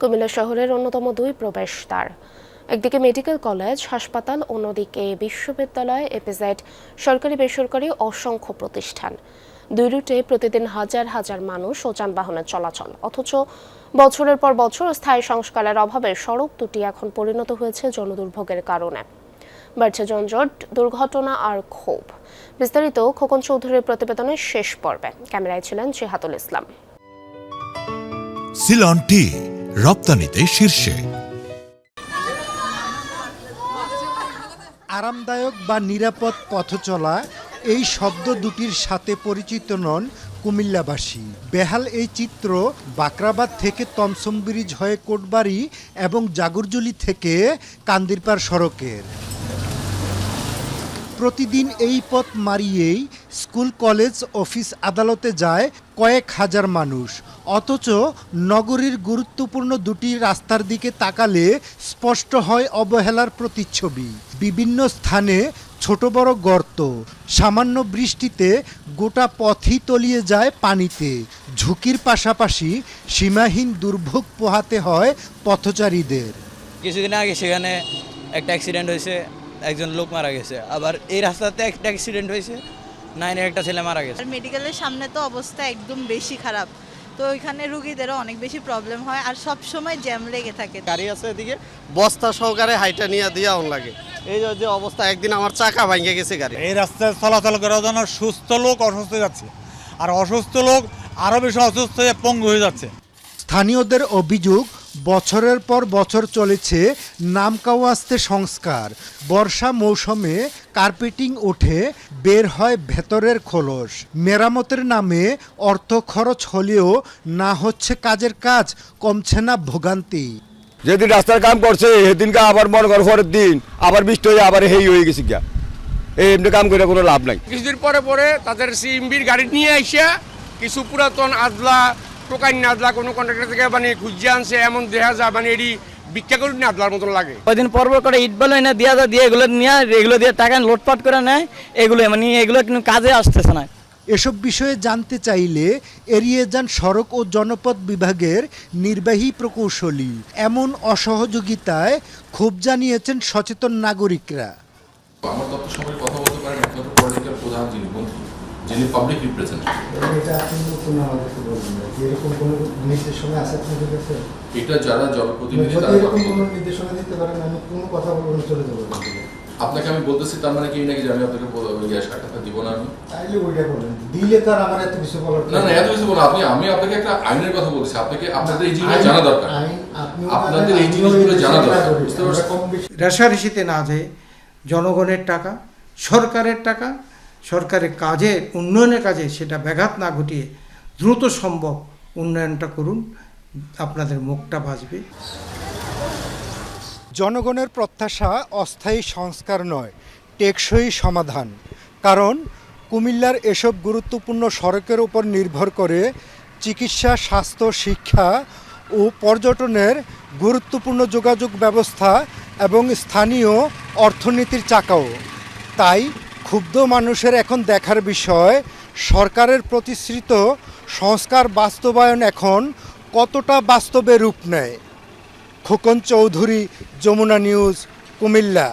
কুমিল্লা শহরের অন্যতম দুই প্রবেশদ্বার, একদিকে মেডিকেল কলেজ হাসপাতাল, অন্যদিকে বিশ্ববিদ্যালয়, এপিজেড, সরকারি বেসরকারি অসংখ্য প্রতিষ্ঠান। দুই রুটে প্রতিদিন হাজার হাজার মানুষ ও যানবাহনের চলাচল, অথচ বছরের পর বছর স্থায়ী সংস্কারের অভাবে সড়ক দুটি এখন পরিণত হয়েছে জনদুর্ভোগের কারণে। বাড়ছে যানজট, দুর্ঘটনা আর ক্ষোভ। বিস্তারিত খোকন চৌধুরীর প্রতিবেদনের শেষ পর্বে। ক্যামেরায় ছিলেন জিহাদুল ইসলাম। সিলন টি রপ্তানিতে শীর্ষে। আরামদায়ক বা নিরাপদ পথ চলা, এই শব্দ দুটির সাথে পরিচিত নন কুমিল্লাবাসী। বেহাল এই চিত্র বাকরাবাদ থেকে তমসম ব্রিজ হয়ে কোটবাড়ি এবং জাগরজুলি থেকে কান্দিরপাড় সড়কের। প্রতিদিন এই পথ মারিয়েই স্কুল, কলেজ, অফিস, আদালতে যায় কয়েক হাজার মানুষ। অথচ নগরীর গুরুত্বপূর্ণ দুটি রাস্তার দিকে তাকালে স্পষ্ট হয় অবহেলার প্রতিচ্ছবি। বিভিন্ন স্থানে ছোট বড় গর্ত, সামান্য বৃষ্টিতে গোটা পথই তলিয়ে যায় পানিতে। ঝুঁকির পাশাপাশি সীমাহীন দুর্ভোগ পোহাতে হয় পথচারীদের। কিছুদিন আগে সেখানে একটা অ্যাক্সিডেন্ট হয়েছে, একজন লোক মারা গেছে। আবার এই রাস্তাতে একটা অ্যাক্সিডেন্ট হয়েছে, 9 এর একটা ছেলে মারা গেছে। মেডিকেলের সামনে তো অবস্থা একদম বেশি খারাপ, তো ওইখানে রুগীদেরও অনেক বেশি প্রবলেম হয় আর সব সময় জ্যাম লেগে থাকে। গাড়ি আছে এদিকে, বস্তা সহকারে হাইটা নিয়ে দিয়া লাগে। এই যে অবস্থা, একদিন আমার চাকা ভাঙে গেছে গাড়ি। এই রাস্তায় চলাচল করার জন্য সুস্থ লোক অসুস্থ হয়ে যাচ্ছে, আর অসুস্থ লোক আরো বেশি অসুস্থ হয়ে পঙ্গু হয়ে যাচ্ছে। স্থানীয়দের অভিযোগ, বছরের পর বছর চলেছে নামকাওয়াস্তে সংস্কার। বর্ষা মৌসুমে কার্পেটিং ওঠে, বের হয় ভেতরের খোলস। মেরামতের নামে অর্থ খরচ হলেও না হচ্ছে কাজের কাজ, কমছে না ভোগান্তি। যেদিন রাস্তার কাম করছে সেদিনকে আবার মনে কর পরের দিন আবার বৃষ্টি হয়ে আবার হেই হয়ে গেছে গিয়া। এই এমনি কাম করে কোনো লাভ নাই। কিছুদিন পরে পরে তাদের সিএমবির গাড়ি নিয়ে আইসা কিছু পুরাতন আদলা টোকাই নাদলা কোনো কন্ট্রাক্টর থেকে মানে খুঁজে আনছে, এমন দেখা যায় মানে এটি ভিক্ষা করে নাদলার মতন লাগে। কয়দিন পর পর করে ইট বালু না দিয়ে এগুলো নিয়ে এগুলো দিয়ে টাকা লোটপাট করে নেয়, এগুলো মানে এগুলো কিন্তু কাজে আসতেছে না। এসব বিষয়ে জানতে চাইলে এড়িয়ে যান সড়ক ও জনপথ বিভাগের নির্বাহী প্রকৌশলী। এমন অসহযোগিতায় ক্ষোভ জানিয়েছেন সচেতন নাগরিকরা। আমার তথ্য সম্পর্কে কথা বলতে পারেন একমাত্র পলিটিক্যাল প্রধান যিনি মন্ত্রী, যিনি পাবলিক রিপ্রেজেন্টেটিভ। এটা যারা জনপ্রতিনিধি তারা আপনাকে আমি বলতেছি, তার মানে কি নাকি যে আমি আপনাকে সাক্ষাৎকার দিব না? আমি না না এত কিছু বলো আপনি, আমি আপনাকে একটা আইনের কথা বলছি, আপনাকে আপনাদের এই জিনিসগুলো জানা দরকার, আপনাদের এই জিনিসগুলো জানা দরকার, বুঝতে পারছেন? রেশারেশিতে না যেয়ে জনগণের টাকা, সরকারের টাকা, সরকারের কাজে, উন্নয়নের কাজে সেটা ব্যাঘাত না ঘটিয়ে দ্রুত সম্ভব উন্নয়নটা করুন, আপনাদের মুখটা বাঁচবে। জনগণের প্রত্যাশা অস্থায়ী সংস্কার নয়, টেকসই সমাধান। কারণ কুমিল্লার এসব গুরুত্বপূর্ণ সড়কের উপর নির্ভর করে চিকিৎসা, স্বাস্থ্য, শিক্ষা ও পর্যটনের গুরুত্বপূর্ণ যোগাযোগ ব্যবস্থা এবং স্থানীয় অর্থনীতির চাকাও। তাই ক্ষুব্ধ মানুষের এখন দেখার বিষয়, সরকারের প্রতিশ্রুত সংস্কার বাস্তবায়ন এখন কতটা বাস্তবে রূপ নেয়। খোকন চৌধুরী, যমুনা নিউজ, কুমিল্লা।